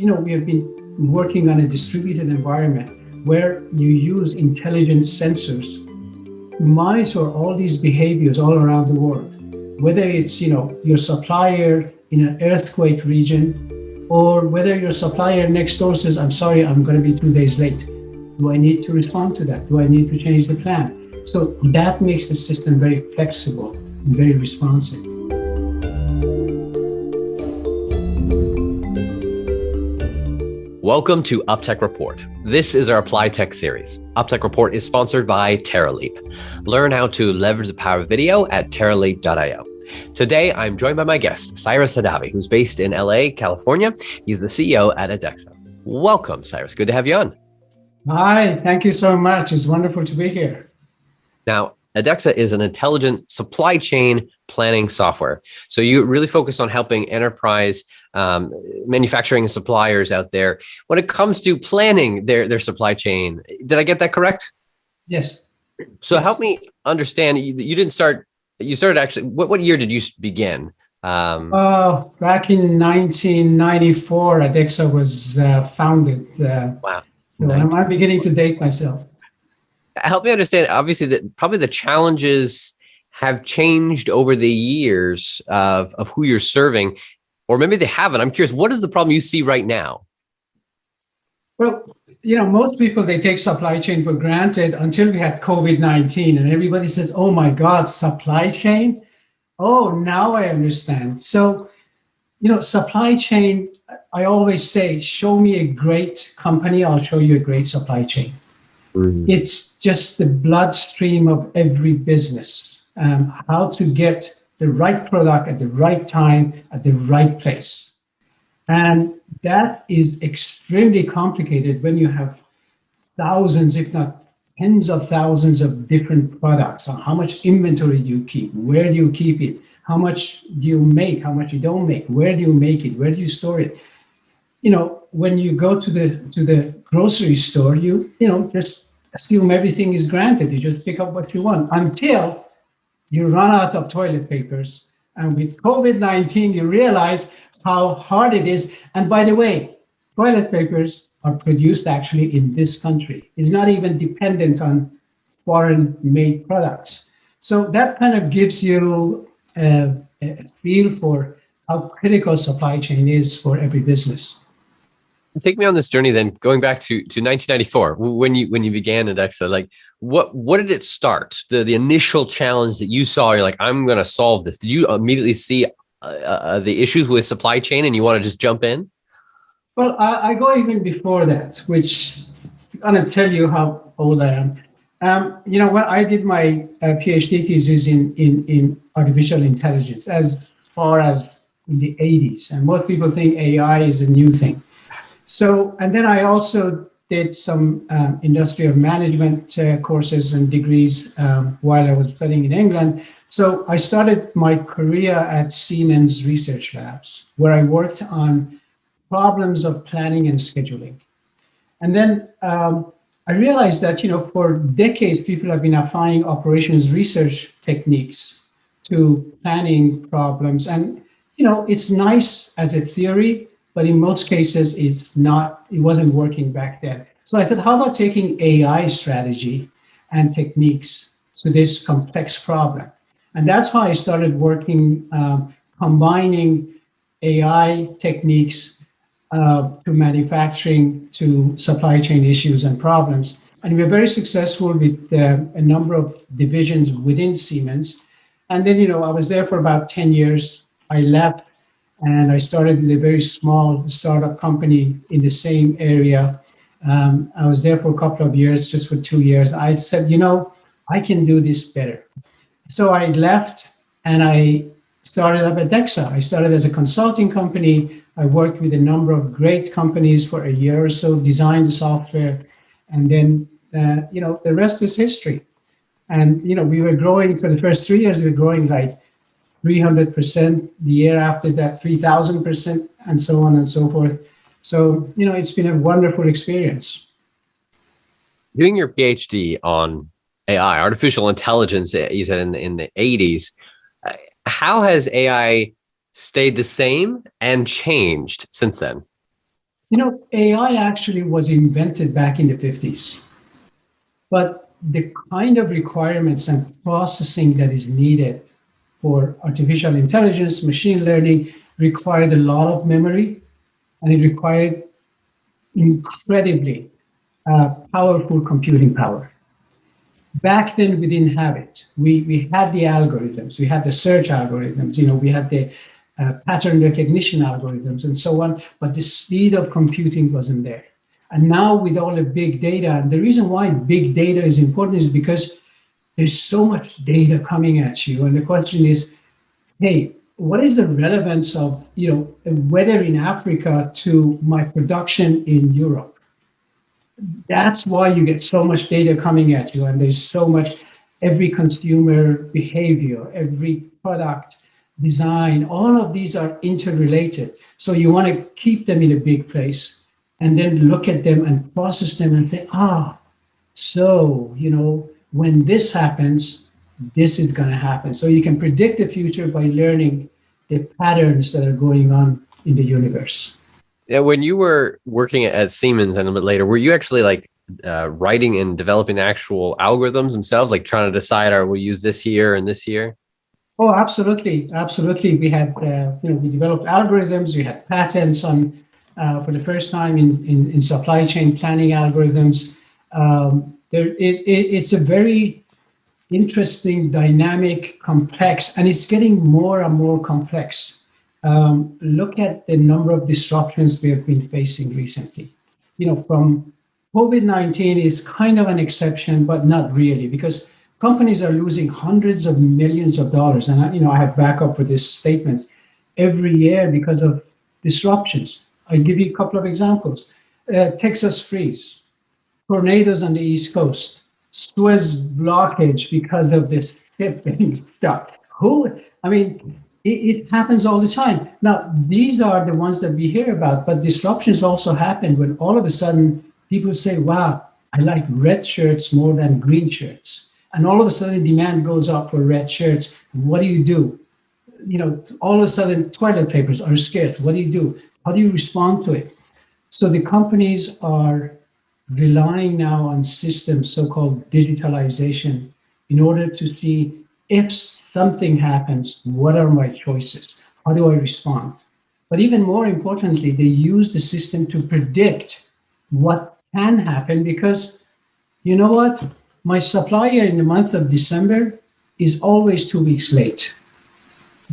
We have been working on a distributed environment where you use intelligent sensors to monitor all these behaviors all around the world. Whether it's, your supplier in an earthquake region, or whether your supplier next door says, I'm sorry, I'm going to be 2 days late. Do I need to respond to that? Do I need to change the plan? So that makes the system very flexible and very responsive. Welcome to UpTech Report. This is our Applied Tech series. UpTech Report is sponsored by TerraLeap. Learn how to leverage the power of video at terraleap.io. Today, I'm joined by my guest, Cyrus Hadavi, who's based in LA, California. He's the CEO at Adexa. Welcome, Cyrus. Good to have you on. Hi, thank you so much. It's wonderful to be here. Now, Adexa is an intelligent supply chain planning software. So you really focus on helping enterprise manufacturing and suppliers out there when it comes to planning their supply chain. Did I get that correct? Yes. So Yes. Help me understand. You didn't start. You started actually. What year did you begin? Back in 1994, Adexa was founded. Wow. So I'm beginning to date myself. Help me understand. Obviously, that probably the challenges have changed over the years of who you're serving, or maybe they haven't. I'm curious, what is the problem you see right now? Well, most people, they take supply chain for granted until we had COVID-19 and everybody says, oh my God, supply chain? Oh, now I understand. So, supply chain, I always say, show me a great company, I'll show you a great supply chain. Mm-hmm. It's just the bloodstream of every business, how to get the right product at the right time, at the right place. And that is extremely complicated when you have thousands, if not tens of thousands of different products. So how much inventory do you keep? Where do you keep it? How much do you make? How much you don't make? Where do you make it? Where do you store it? When you go to the grocery store, you just assume everything is granted. You just pick up what you want until you run out of toilet papers. And with COVID-19, you realize how hard it is. And by the way, toilet papers are produced actually in this country. It's not even dependent on foreign-made products. So that kind of gives you a feel for how critical supply chain is for every business. Take me on this journey then, going back to 1994, when you began Adexa. Like, what did it start? The initial challenge that you saw, you're like, I'm going to solve this. Did you immediately see the issues with supply chain and you want to just jump in? Well, I go even before that, which I'm going to tell you how old I am. When I did my PhD thesis in artificial intelligence, as far as in the 80s, and most people think AI is a new thing. So, and then I also did some industrial management courses and degrees while I was studying in England. So I started my career at Siemens Research Labs, where I worked on problems of planning and scheduling. And then I realized that, for decades, people have been applying operations research techniques to planning problems. And, it's nice as a theory, but in most cases, it wasn't working back then. So I said, how about taking AI strategy and techniques to this complex problem? And that's how I started working, combining AI techniques to manufacturing, to supply chain issues and problems. And we were very successful with a number of divisions within Siemens. And then, I was there for about 10 years. I left. And I started with a very small startup company in the same area. I was there for a couple of years, just for 2 years. I said, I can do this better. So I left and I started up Adexa. I started as a consulting company. I worked with a number of great companies for a year or so, designed the software. And then, the rest is history. And, we were growing for the first 3 years, we were growing like 300%, the year after that, 3,000%, and so on and so forth. So, it's been a wonderful experience. Doing your PhD on AI, artificial intelligence, you said in the 80s, how has AI stayed the same and changed since then? AI actually was invented back in the 50s, but the kind of requirements and processing that is needed for artificial intelligence, machine learning, required a lot of memory, and it required incredibly powerful computing power. Back then, we didn't have it. We had the algorithms, we had the search algorithms, we had the pattern recognition algorithms and so on, but the speed of computing wasn't there. And now with all the big data, and the reason why big data is important is because there's so much data coming at you. And the question is, hey, what is the relevance of, weather in Africa to my production in Europe? That's why you get so much data coming at you, and there's so much, every consumer behavior, every product design, all of these are interrelated. So you want to keep them in a big place and then look at them and process them and say, so, when this happens, this is going to happen. So you can predict the future by learning the patterns that are going on in the universe. Yeah, when you were working at Siemens and a bit later, were you actually writing and developing actual algorithms themselves, like trying to decide, we'll use this here and this here? Oh, absolutely. Absolutely. We had, we developed algorithms. We had patents on, for the first time in supply chain planning algorithms. It's a very interesting, dynamic, complex, and it's getting more and more complex. Look at the number of disruptions we have been facing recently. From COVID-19 is kind of an exception, but not really, because companies are losing hundreds of millions of dollars. And I have backup with this statement every year because of disruptions. I'll give you a couple of examples. Texas freeze, tornadoes on the East Coast, Suez blockage because of this ship being stuck. It happens all the time. Now, these are the ones that we hear about, but disruptions also happen when all of a sudden people say, wow, I like red shirts more than green shirts. And all of a sudden demand goes up for red shirts. What do? All of a sudden toilet papers are scarce. What do? How do you respond to it? So the companies are relying now on systems, so-called digitalization, in order to see if something happens, what are my choices? How do I respond? But even more importantly, they use the system to predict what can happen, because you know what? My supplier in the month of December is always 2 weeks late.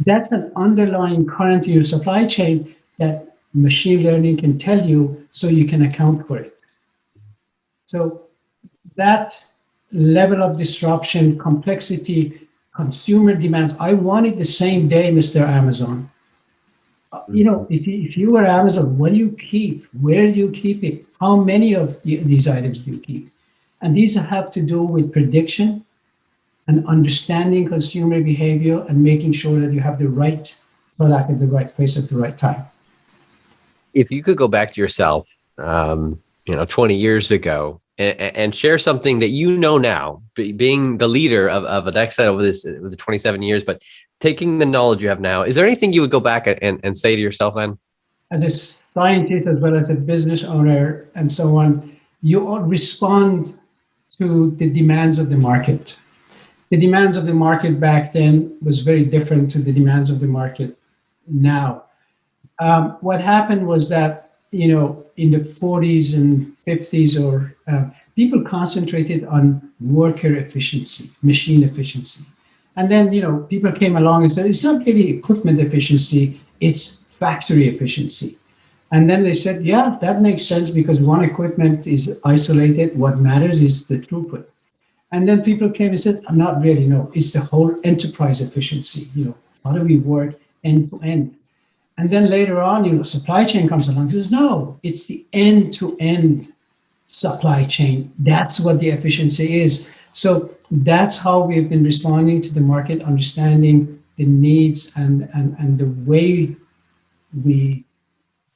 That's an underlying current in your supply chain that machine learning can tell you, so you can account for it. So that level of disruption, complexity, consumer demands. I want it the same day, Mr. Amazon. If you were Amazon, what do you keep? Where do you keep it? How many of these items do you keep? And these have to do with prediction and understanding consumer behavior and making sure that you have the right product at the right place at the right time. If you could go back to yourself, 20 years ago, and share something that now, being the leader of Adexa over the 27 years, but taking the knowledge you have now, is there anything you would go back and say to yourself then? As a scientist, as well as a business owner and so on, you all respond to the demands of the market. The demands of the market back then was very different to the demands of the market now. What happened was that, in the 40s and 50s, people concentrated on worker efficiency, machine efficiency. And then, people came along and said, it's not really equipment efficiency, it's factory efficiency. And then they said, yeah, that makes sense, because one equipment is isolated. What matters is the throughput. And then people came and said, not really, no, it's the whole enterprise efficiency. How do we work end to end? And then later on, supply chain comes along and says, no, it's the end-to-end supply chain. That's what the efficiency is. So that's how we've been responding to the market, understanding the needs and the way we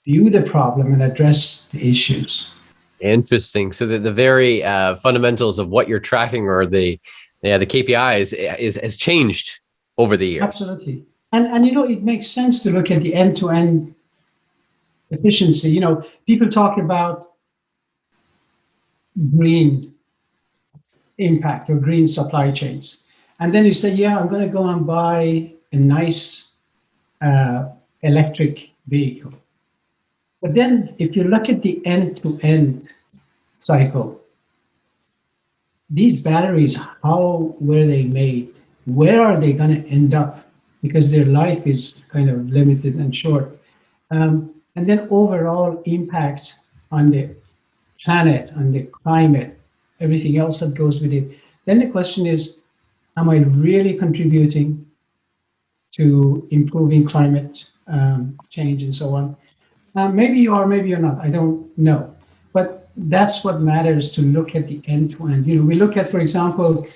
view the problem and address the issues. Interesting. So the very fundamentals of what you're tracking, or the KPIs has changed over the years. Absolutely. And it makes sense to look at the end-to-end efficiency. People talk about green impact or green supply chains. And then you say, yeah, I'm going to go and buy a nice electric vehicle. But then if you look at the end-to-end cycle, these batteries, how were they made? Where are they going to end up? Because their life is kind of limited and short. And then overall impact on the planet, on the climate, everything else that goes with it. Then the question is, am I really contributing to improving climate change and so on? Maybe you are, maybe you're not, I don't know. But that's what matters, to look at the end-to-end. We look at, for example,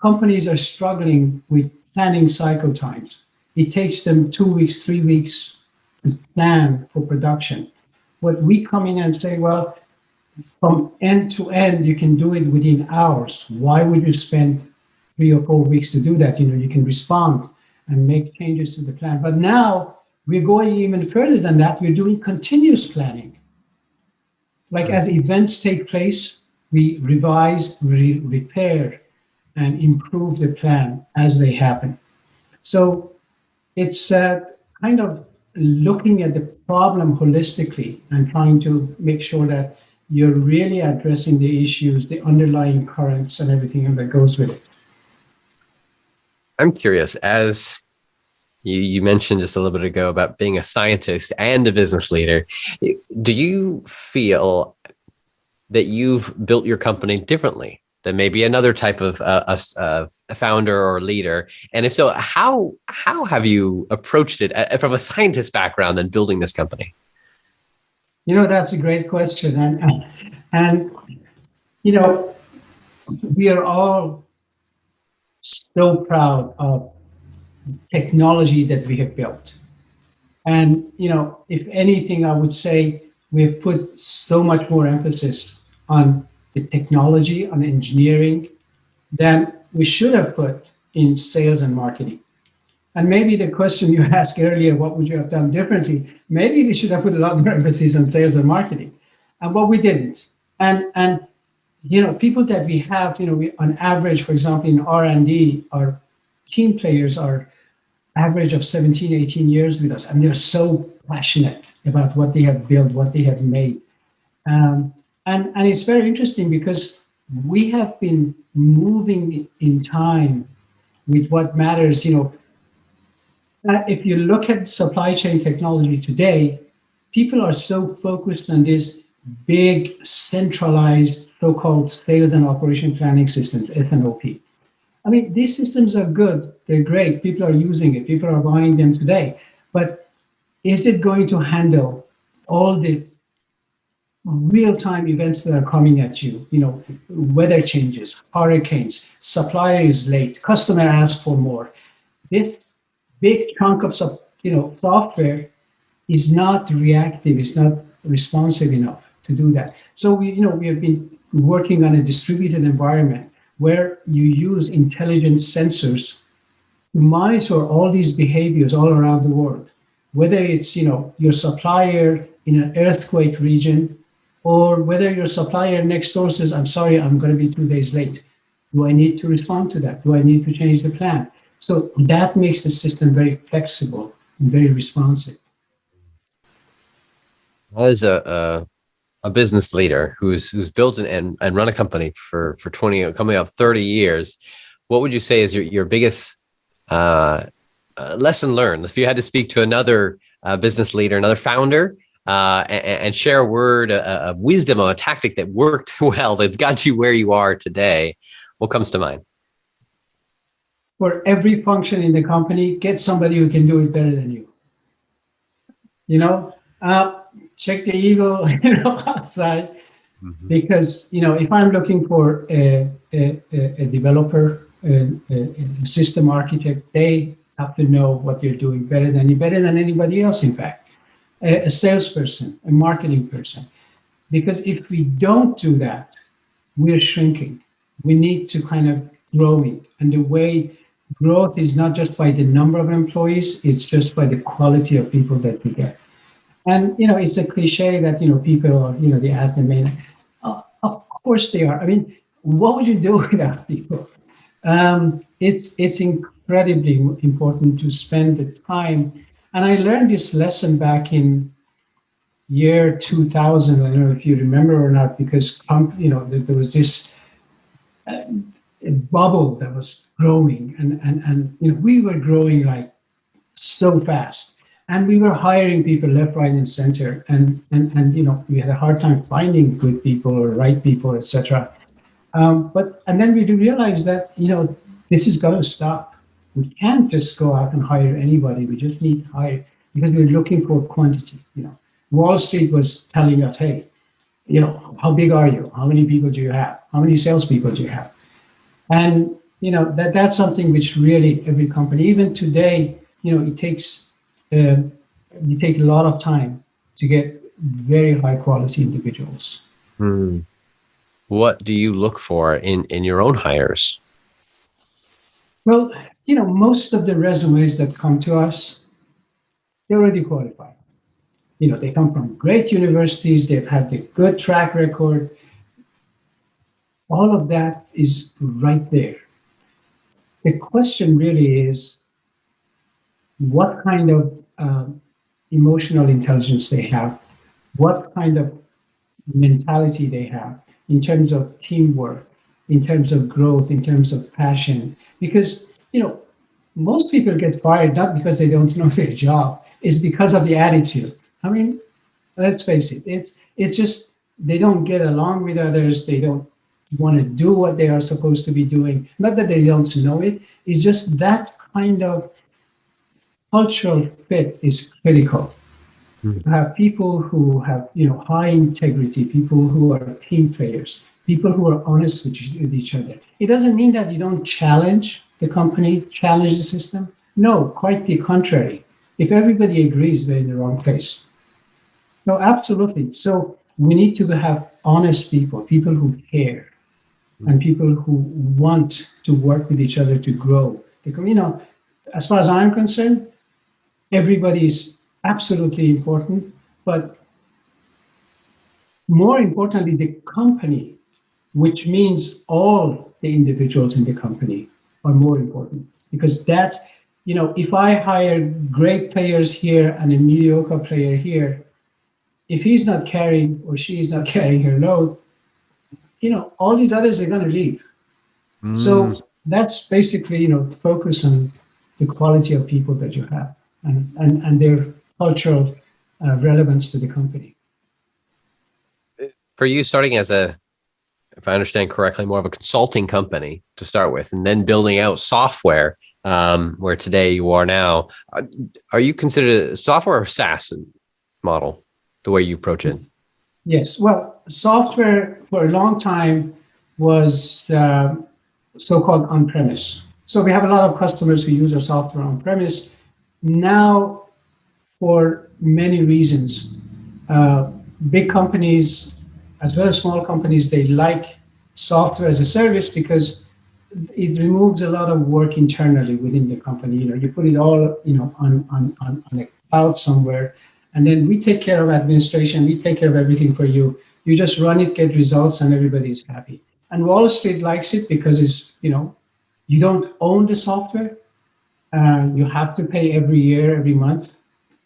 companies are struggling with planning cycle times. It takes them 2 weeks, 3 weeks to plan for production. What we come in and say, well, from end to end, you can do it within hours. Why would you spend 3 or 4 weeks to do that? You can respond and make changes to the plan. But now we're going even further than that. We're doing continuous planning. Like as events take place, we revise, repair, and improve the plan as they happen. So it's kind of looking at the problem holistically and trying to make sure that you're really addressing the issues, the underlying currents, and everything that goes with it. I'm curious, as you mentioned just a little bit ago about being a scientist and a business leader, do you feel that you've built your company differently than maybe another type of a founder or leader? And if so, how have you approached it from a scientist background and building this company? That's a great question. And we are all so proud of technology that we have built. And, if anything, I would say we have put so much more emphasis on the technology, on engineering, than we should have put in sales and marketing. And maybe the question you asked earlier, what would you have done differently? Maybe we should have put a lot more emphasis on sales and marketing, but we didn't. And people that we have, we, on average, for example, in R&D, our team players are average of 17, 18 years with us, and they're so passionate about what they have built, what they have made. And it's very interesting because we have been moving in time with what matters. If you look at supply chain technology today, people are so focused on this big centralized so-called sales and operation planning systems, S&OP. I mean, these systems are good, they're great, people are using it, people are buying them today, but is it going to handle all the real-time events that are coming at you? Weather changes, hurricanes, supplier is late, customer asks for more. This big chunk of software is not reactive, it's not responsive enough to do that. So we have been working on a distributed environment where you use intelligent sensors to monitor all these behaviors all around the world, whether it's your supplier in an earthquake region, or whether your supplier next door says, I'm sorry, I'm going to be 2 days late. Do I need to respond to that? Do I need to change the plan? So that makes the system very flexible and very responsive. As a business leader who's built and run a company for 20, coming up 30 years, what would you say is your biggest lesson learned? If you had to speak to another business leader, another founder, and share a word of wisdom or a tactic that worked well, that got you where you are today, what comes to mind? For every function in the company, get somebody who can do it better than you. Check the ego, outside, because if I'm looking for a developer, a system architect, they have to know what they're doing better than anybody else. In fact, a salesperson, a marketing person, because if we don't do that, we're shrinking. We need to kind of grow it, and the way growth is not just by the number of employees, it's just by the quality of people that we get. And, it's a cliche that, people, they ask them, of course they are. I mean, what would you do without people? It's incredibly important to spend the time. And I learned this lesson back in year 2000. I don't know if you remember or not, because, there was this bubble that was growing, and we were growing like so fast, and we were hiring people left, right, and center, and we had a hard time finding good people or right people, etc. But and then we do realize that this is going to stop. We can't just go out and hire anybody. We just need to hire because we're looking for quantity. Wall Street was telling us, hey, how big are you? How many people do you have? How many salespeople do you have? And that's something which really every company, even today, it takes you take a lot of time to get very high quality individuals. What do you look for in your own hires? Well, most of the resumes that come to us, they're already qualified. They come from great universities. They've had a good track record. All of that is right there. The question really is what kind of emotional intelligence they have, what kind of mentality they have in terms of teamwork, in terms of growth, in terms of passion. Because, most people get fired not because they don't know their job, it's because of the attitude. I mean, let's face it, it's just they don't get along with others, they don't want to do what they are supposed to be doing. Not that they don't know it, it's just that kind of cultural fit is critical. To have people who have high integrity, people who are team players, people who are honest with each other. It doesn't mean that you don't challenge the company, challenge the system. No, quite the contrary. If everybody agrees, we're in the wrong place. No, absolutely. So we need to have honest people who care, and people who want to work with each other to grow. Because, as far as I'm concerned, everybody is absolutely important, but more importantly, the company, which means all the individuals in the company, are more important. Because that's, if I hire great players here and a mediocre player here, if he's not carrying or she is not carrying her load, all these others are going to leave. So that's basically, focus on the quality of people that you have and their cultural relevance to the company. For you, starting as if I understand correctly, more of a consulting company to start with, and then building out software, where today you are now, are you considered a software or SaaS model, the way you approach it? Yes. Well, software for a long time was so-called on-premise. So we have a lot of customers who use our software on-premise. Now, for many reasons, big companies as well as small companies, they like software as a service because it removes a lot of work internally within the company. You put it all, on a cloud somewhere, and then we take care of administration. We take care of everything for you. You just run it, get results, and everybody's happy. And Wall Street likes it because it's, you don't own the software. You have to pay every year, every month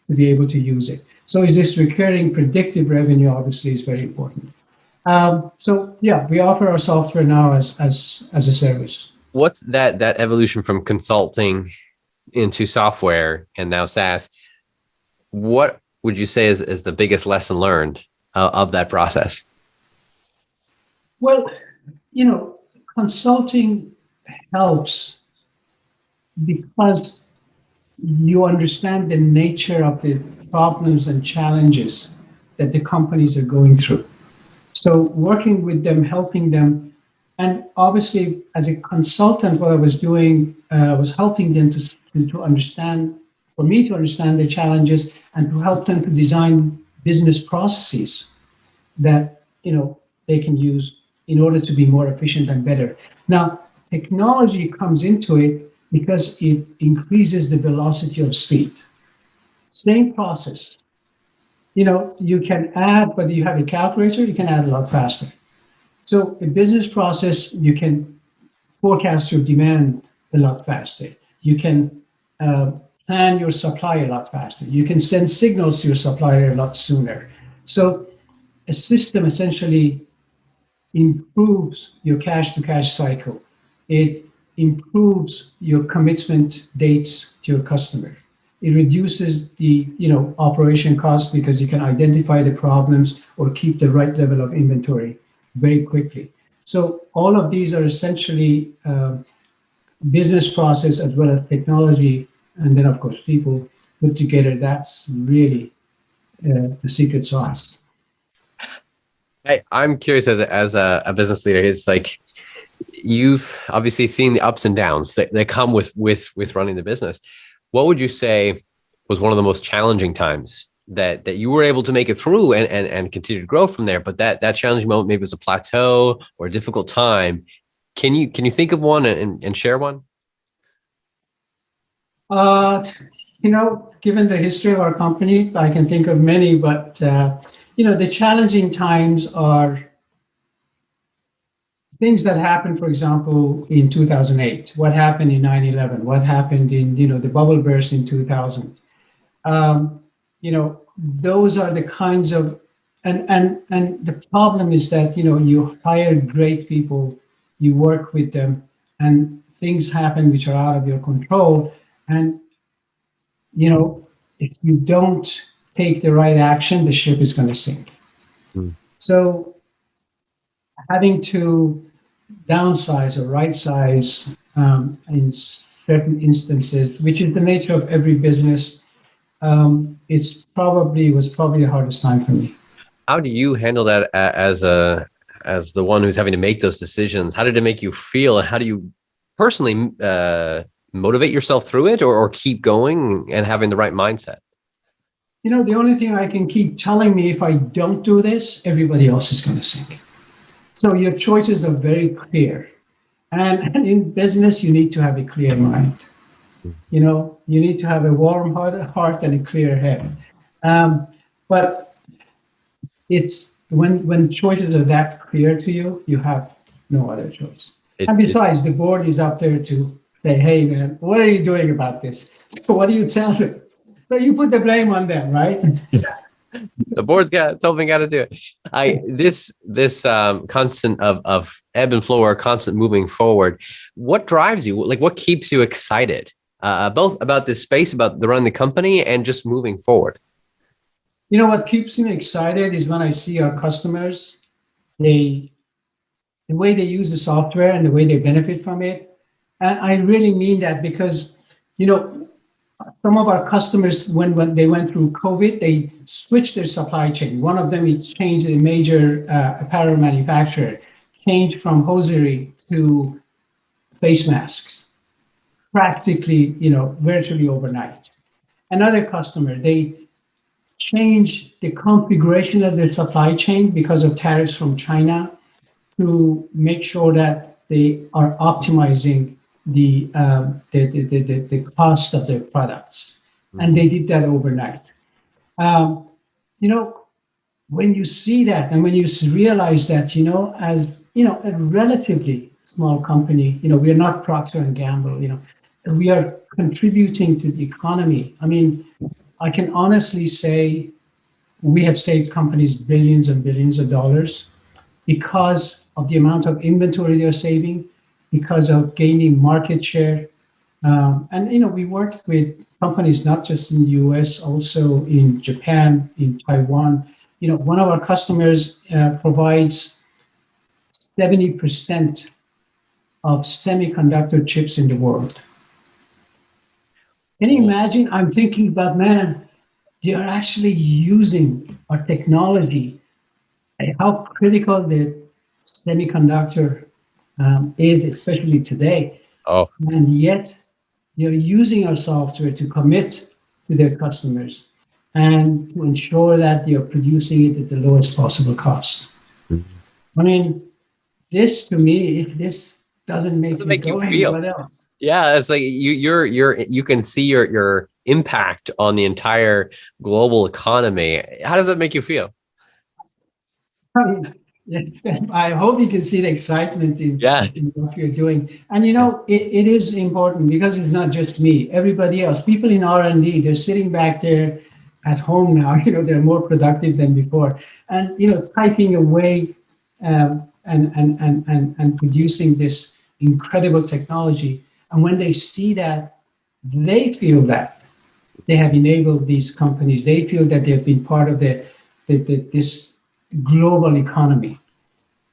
to be able to use it. So is this recurring predictive revenue obviously is very important. So yeah, we offer our software now as a service. What's that evolution from consulting into software and now SaaS? What would you say is the biggest lesson learned of that process? Well, consulting helps because you understand the nature of the problems and challenges that the companies are going through. So working with them, helping them, and obviously as a consultant, what I was doing was helping them to understand, for me to understand the challenges and to help them to design business processes that they can use in order to be more efficient and better. Now, technology comes into it because it increases the velocity of speed. Same process, you can add, but you have a calculator, you can add a lot faster. So a business process, you can forecast your demand a lot faster. You can plan your supply a lot faster. You can send signals to your supplier a lot sooner. So a system essentially improves your cash to cash cycle. It improves your commitment dates to your customer. It reduces the operation costs because you can identify the problems or keep the right level of inventory very quickly. So all of these are essentially business process as well as technology, and then of course people put together. That's really the secret sauce. I'm curious as a business leader. It's like you've obviously seen the ups and downs that come with running the business. What would you say was one of the most challenging times that you were able to make it through and continue to grow from there? But that challenging moment maybe was a plateau or a difficult time. Can you think of one and share one? Given the history of our company, I can think of many, but the challenging times are things that happened, for example, in 2008. What happened in 9/11? What happened in the bubble burst in 2000? Those are the kinds of and the problem is that you hire great people, you work with them, and things happen which are out of your control. And if you don't take the right action, the ship is going to sink. Mm. So having to downsize or right size in certain instances, which is the nature of every business, was probably the hardest time for me. How do you handle that as the one who's having to make those decisions? How did it make you feel, and how do you personally motivate yourself through it, or keep going and having the right mindset? The only thing I can keep telling me, if I don't do this, everybody else is going to sink. So your choices are very clear. And in business, you need to have a clear mind. You need to have a warm heart and a clear head. But it's when choices are that clear to you, you have no other choice. And besides, the board is up there to say, hey, man, what are you doing about this? So what do you tell them? So you put the blame on them, right? The board's told me got to do it. This constant of ebb and flow, or constant moving forward. What drives you? Like, what keeps you excited? Both about this space, about the running the company, and just moving forward. What keeps me excited is when I see our customers, the way they use the software and the way they benefit from it. And I really mean that because, some of our customers, when they went through COVID, they switched their supply chain. One of them, it changed, a major apparel manufacturer, changed from hosiery to face masks, practically, virtually overnight. Another customer, they changed the configuration of their supply chain because of tariffs from China to make sure that they are optimizing the cost of their products. And they did that overnight. When you see that, and when you realize that, as a relatively small company, we are not Procter and Gamble, we are contributing to the economy. I mean, I can honestly say we have saved companies billions and billions of dollars because of the amount of inventory they're saving, because of gaining market share. And we worked with companies not just in the US, also in Japan, in Taiwan. One of our customers provides 70% of semiconductor chips in the world. Can you imagine? I'm thinking about, man, they are actually using our technology, how critical the semiconductor is, especially today. Oh. And yet they're using our software to commit to their customers and to ensure that they are producing it at the lowest possible cost. I mean, this to me, if this doesn't make me go, what else? Yeah, it's like you can see your impact on the entire global economy. How does that make you feel? I hope you can see the excitement in what you're doing. And it is important because it's not just me. Everybody else, people in R&D, they're sitting back there at home now. They're more productive than before, and typing away and producing this incredible technology. And when they see that, they feel that they have enabled these companies. They feel that they've been part of this global economy.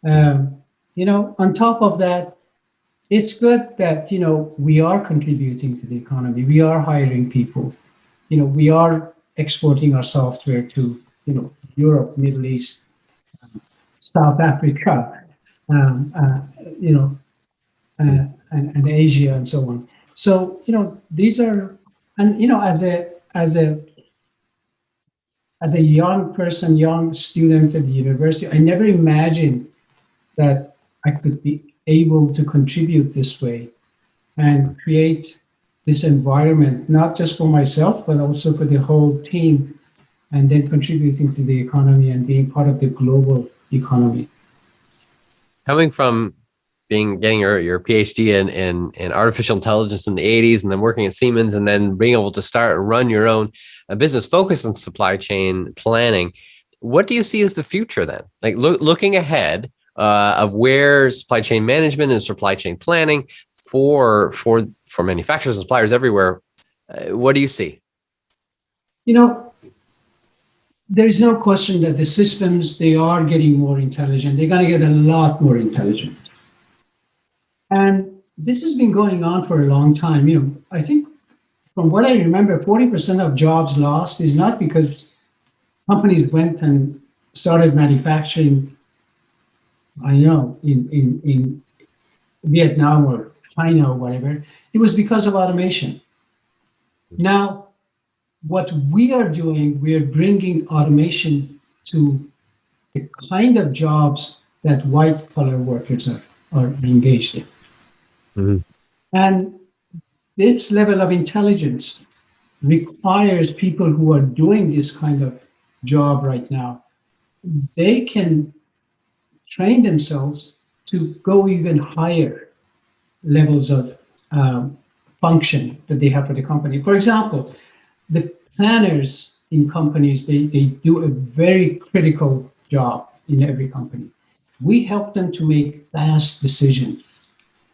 On top of that, it's good that we are contributing to the economy. We are hiring people. We are exporting our software to Europe, Middle East, South Africa, and Asia, and so on. So these are, and as a young person, young student at the university, I never imagined that I could be able to contribute this way and create this environment, not just for myself, but also for the whole team, and then contributing to the economy and being part of the global economy. Coming from getting your PhD in artificial intelligence in the 80s, and then working at Siemens, and then being able to start and run your own business focused on supply chain planning, what do you see as the future then? Like looking ahead of where supply chain management and supply chain planning for manufacturers and suppliers everywhere, what do you see? There's no question that the systems, they are getting more intelligent. They're going to get a lot more intelligent. And this has been going on for a long time. I think from what I remember, 40% of jobs lost is not because companies went and started manufacturing, in Vietnam or China or whatever. It was because of automation. Now, what we are doing, we are bringing automation to the kind of jobs that white-collar workers are engaged in. Mm-hmm. And this level of intelligence requires people who are doing this kind of job right now, they can train themselves to go even higher levels of function that they have for the company. For example, the planners in companies, they do a very critical job in every company. We help them to make fast decisions.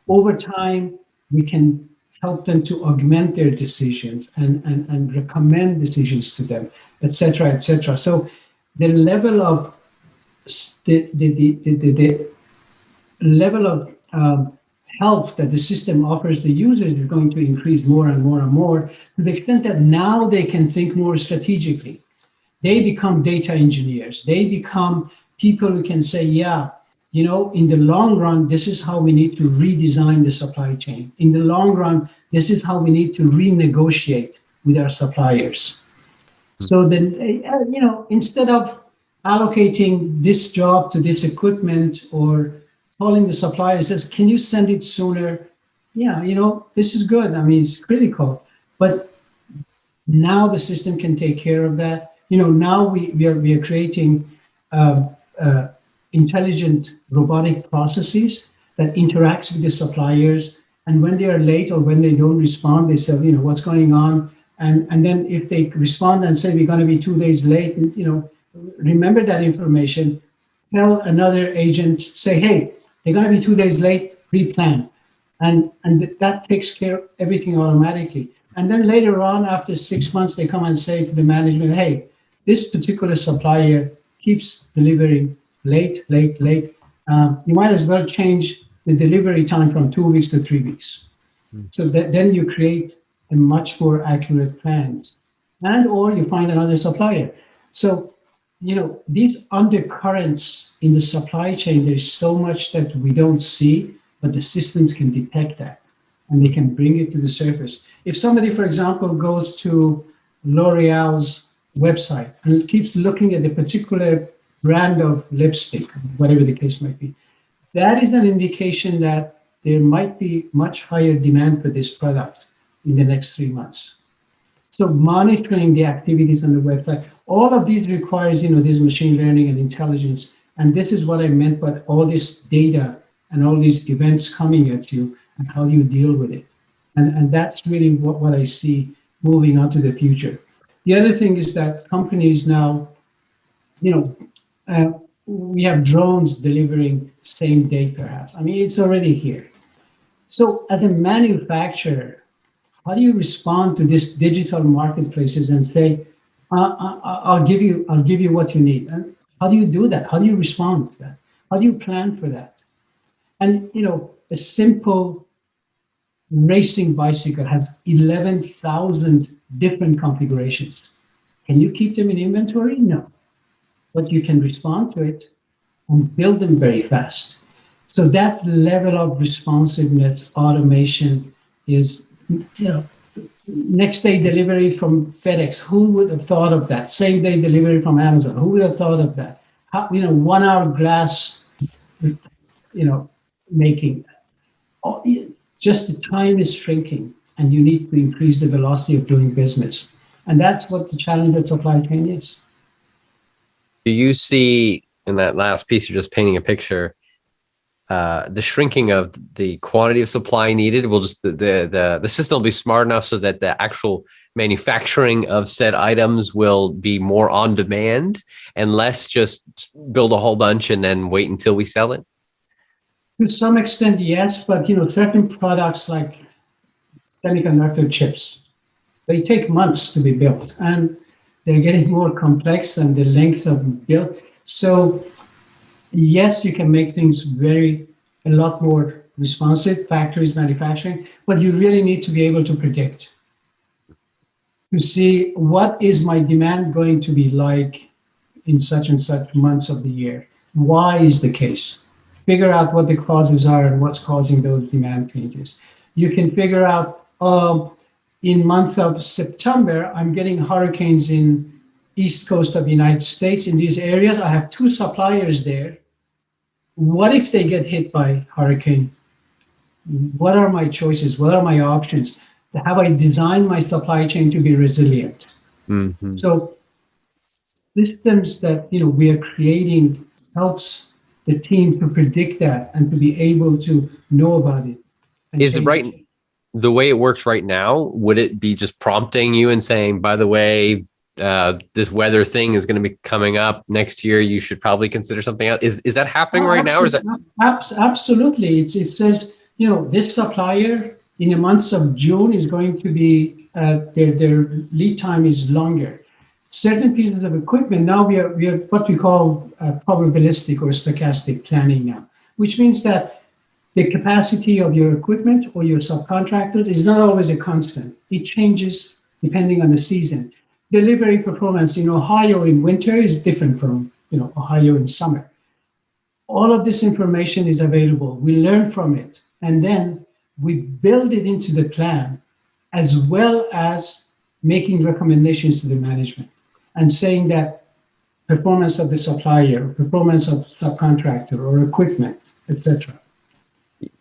Over time, we can help them to augment their decisions and recommend decisions to them, et cetera, et cetera. So the level of the level of help that the system offers the users is going to increase more and more and more, to the extent that now they can think more strategically. They become data engineers. They become people who can say, yeah, in the long run, this is how we need to redesign the supply chain. In the long run, this is how we need to renegotiate with our suppliers. So then, instead of allocating this job to this equipment or calling the supplier and says, can you send it sooner? Yeah, this is good. I mean, it's critical. But now the system can take care of that. Now we are creating intelligent robotic processes that interacts with the suppliers. And when they are late or when they don't respond, they say, what's going on? And then if they respond and say, we're going to be 2 days late, remember that information, tell another agent, say, hey, they're going to be 2 days late, pre-plan. And that takes care of everything automatically. And then later on, after 6 months, they come and say to the management, hey, this particular supplier keeps delivering late. You might as well change the delivery time from 2 weeks to 3 weeks. So then you create a much more accurate plans, or you find another supplier. So, these undercurrents in the supply chain, there's so much that we don't see, but the systems can detect that and they can bring it to the surface. If somebody, for example, goes to L'Oreal's website and keeps looking at a particular brand of lipstick, whatever the case might be, that is an indication that there might be much higher demand for this product in the next 3 months. So monitoring the activities on the website, all of these requires, this machine learning and intelligence. And this is what I meant by all this data and all these events coming at you, and how do you deal with it? And that's really what I see moving on to the future. The other thing is that companies now, we have drones delivering same day perhaps. I mean, it's already here. So as a manufacturer, how do you respond to these digital marketplaces and say, I'll give you what you need? And how do you do that? How do you respond to that? How do you plan for that? And a simple racing bicycle has 11,000 different configurations. Can you keep them in inventory? No. But you can respond to it and build them very fast. So that level of responsiveness, automation is, next day delivery from FedEx. Who would have thought of that? Same day delivery from Amazon. Who would have thought of that? 1 hour glass, making. Just the time is shrinking, and you need to increase the velocity of doing business. And that's what the challenge of supply chain is. Do you see in that last piece, you're just painting a picture, the shrinking of the quantity of supply needed will just the system will be smart enough so that the actual manufacturing of said items will be more on demand and less just build a whole bunch and then wait until we sell it? To some extent, yes, but certain products like semiconductor chips, they take months to be built, and they're getting more complex and the length of build. So yes, you can make things a lot more responsive, factories manufacturing, but you really need to be able to predict, to see what is my demand going to be like in such and such months of the year. Why is the case? Figure out what the causes are and what's causing those demand changes. You can figure out, in month of September, I'm getting hurricanes in east coast of the United States. In these areas, I have 2 suppliers there. What if they get hit by hurricane? What are my choices? What are my options? Have I designed my supply chain to be resilient? Mm-hmm. So systems that we are creating helps the team to predict that and to be able to know about it. Is it right? The way it works right now, would it be just prompting you and saying, by the way, this weather thing is going to be coming up next year, you should probably consider something else? Is that happening right now? Or is that... Absolutely. It says, this supplier in the months of June is going to be, their lead time is longer. Certain pieces of equipment, now we are what we call probabilistic or stochastic planning now, which means that the capacity of your equipment or your subcontractors is not always a constant. It changes depending on the season. Delivery performance in Ohio in winter is different from Ohio in summer. All of this information is available. We learn from it, and then we build it into the plan, as well as making recommendations to the management and saying that performance of the supplier, performance of subcontractor or equipment, etc.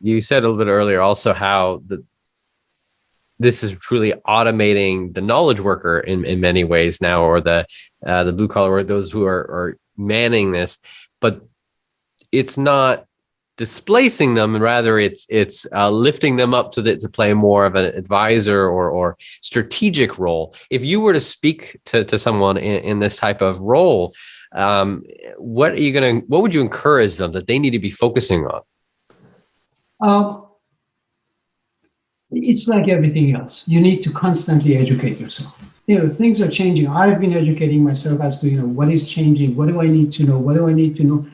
You said a little bit earlier also how this is truly automating the knowledge worker in many ways now, or the blue collar worker, those who are manning this, but it's not displacing them, and rather it's lifting them up to play more of an advisor or strategic role. If you were to speak to someone in this type of role, what would you encourage them that they need to be focusing on? It's like everything else. You need to constantly educate yourself. Things are changing. I've been educating myself as to, what is changing? What do I need to know? What do I need to know?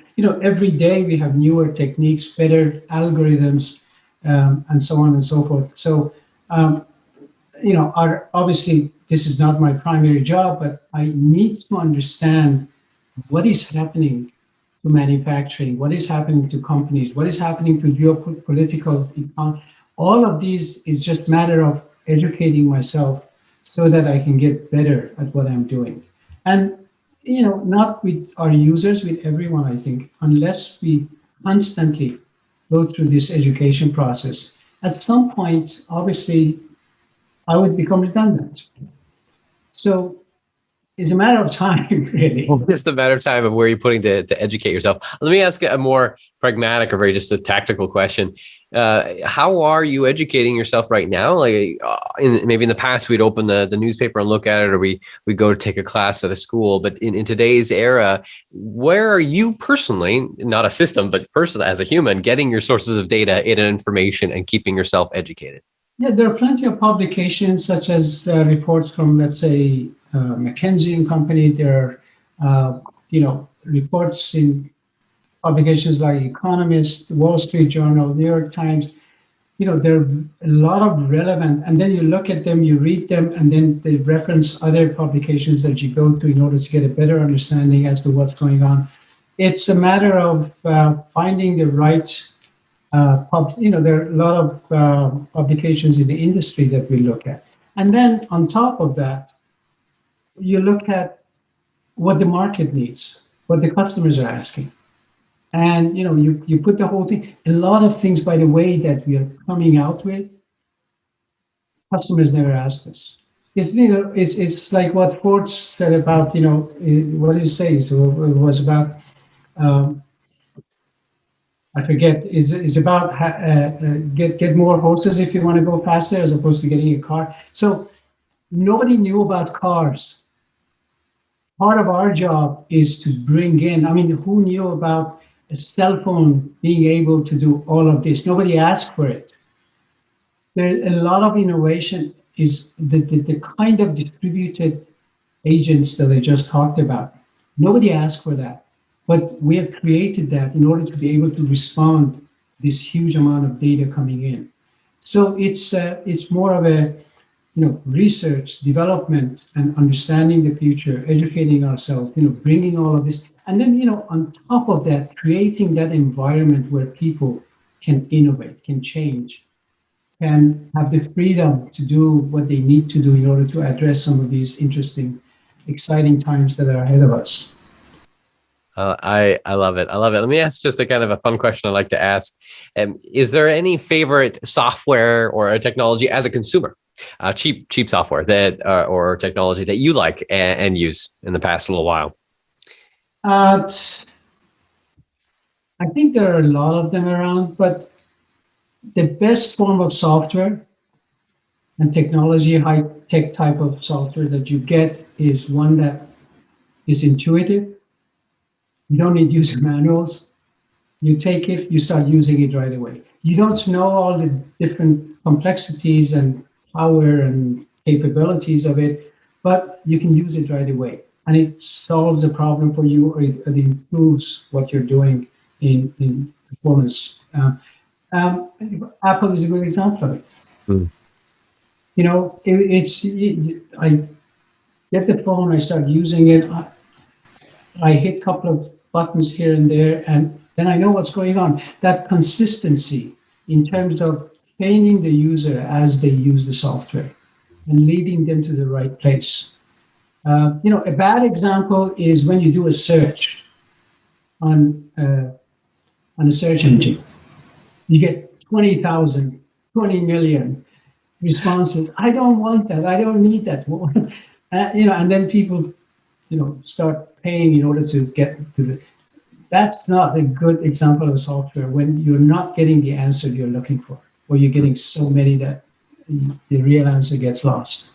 Every day we have newer techniques, better algorithms, and so on and so forth. So, obviously this is not my primary job, but I need to understand what is happening to manufacturing, what is happening to companies, what is happening to geopolitical economy. All of these is just a matter of educating myself so that I can get better at what I'm doing. And, not with our users, with everyone, I think, unless we constantly go through this education process. At some point, obviously, I would become redundant. So it's a matter of time, really. Well, just a matter of time of where you're putting to educate yourself. Let me ask a more pragmatic or very just a tactical question. How are you educating yourself right now? Like maybe in the past, we'd open the newspaper and look at it, or we go to take a class at a school. But in today's era, where are you personally, not a system, but personally as a human, getting your sources of data, information, and keeping yourself educated? Yeah, there are plenty of publications such as reports from, let's say, McKinsey and Company. There are, reports in publications like Economist, Wall Street Journal, New York Times. There are a lot of relevant, and then you look at them, you read them, and then they reference other publications that you go to in order to get a better understanding as to what's going on. It's a matter of finding the right there are a lot of publications in the industry that we look at. And then on top of that, you look at what the market needs, what the customers are asking. And you put the whole thing, a lot of things, by the way, that we are coming out with, customers never asked us. It's like what Ford said about, what did he say? So it was about, I forget, is about get more horses if you want to go faster as opposed to getting a car. So nobody knew about cars. Part of our job is to bring in, who knew about a cell phone being able to do all of this? Nobody asked for it. There's a lot of innovation is the kind of distributed agents that I just talked about. Nobody asked for that. But we have created that in order to be able to respond this huge amount of data coming in. So it's more of a research, development, and understanding the future, educating ourselves, bringing all of this, and then on top of that, creating that environment where people can innovate, can change, can have the freedom to do what they need to do in order to address some of these interesting, exciting times that are ahead of us. I love it. I love it. Let me ask just a kind of a fun question I like to ask. Is there any favorite software or a technology as a consumer, cheap software that or technology that you like and use in the past little while? I think there are a lot of them around, but the best form of software and technology, high-tech type of software that you get is one that is intuitive. You don't need user manuals. You take it, you start using it right away. You don't know all the different complexities and power and capabilities of it, but you can use it right away. And it solves a problem for you, or it improves what you're doing in performance. Apple is a good example of it. Mm. I get the phone, I start using it, I hit a couple of buttons here and there, and then I know what's going on. That consistency in terms of training the user as they use the software and leading them to the right place. A bad example is when you do a search on a search engine. You get 20,000, 20 million responses. I don't want that. I don't need that. And then people, start paying in order to get to the. That's not a good example of software when you're not getting the answer you're looking for, or you're getting so many that the real answer gets lost.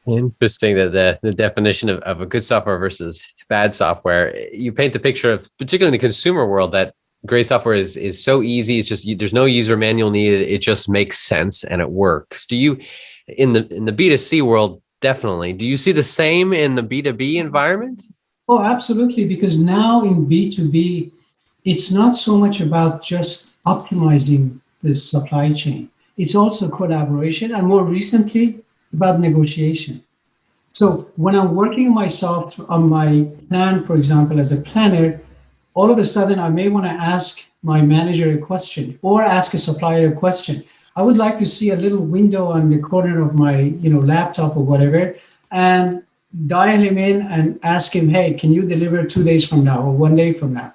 Interesting that the definition of a good software versus bad software. You paint the picture of, particularly in the consumer world, that great software is so easy. It's just there's no user manual needed. It just makes sense and it works. Do you, in the B2C world, definitely, do you see the same in the B2B environment? Oh, absolutely. Because now in B2B, it's not so much about just optimizing the supply chain. It's also collaboration, and more recently about negotiation. So when I'm working myself on my plan, for example, as a planner, all of a sudden I may want to ask my manager a question or ask a supplier a question. I would like to see a little window on the corner of my laptop or whatever, and dial him in and ask him, hey, can you deliver 2 days from now or 1 day from now?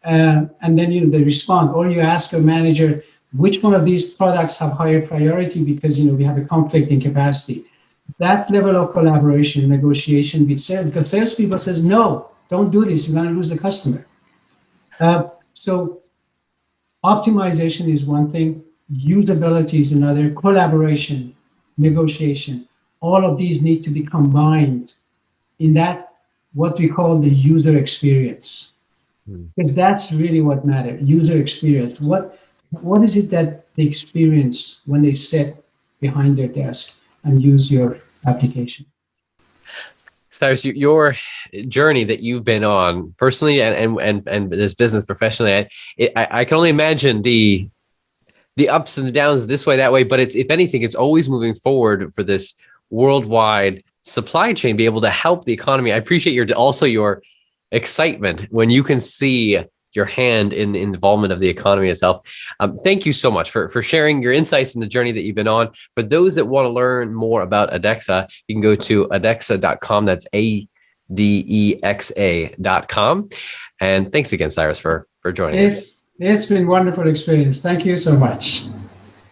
And then they respond. Or you ask your manager, which one of these products have higher priority because we have a conflict in capacity. that level of collaboration, negotiation with sales, because salespeople says, no, don't do this, you're going to lose the customer. So optimization is one thing, usability is another, collaboration, negotiation, all of these need to be combined in that, what we call the user experience. Because that's really what matters, user experience. What is it that they experience when they sit behind their desk and use your application? Cyrus, your journey that you've been on personally and this business professionally, I can only imagine the ups and the downs this way, that way. But it's, if anything, it's always moving forward for this worldwide supply chain, be able to help the economy. I appreciate your excitement when you can see your hand in the involvement of the economy itself. Thank you so much for sharing your insights in the journey that you've been on. For those that want to learn more about Adexa, you can go to adexa.com. That's ADEXA.com. And thanks again, Cyrus, for joining us. It's been a wonderful experience. Thank you so much.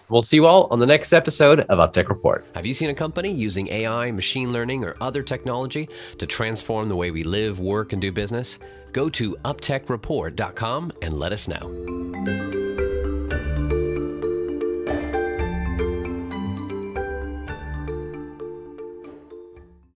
We'll see you all on the next episode of UpTech Report. Have you seen a company using AI, machine learning, or other technology to transform the way we live, work, and do business? Go to uptechreport.com and let us know.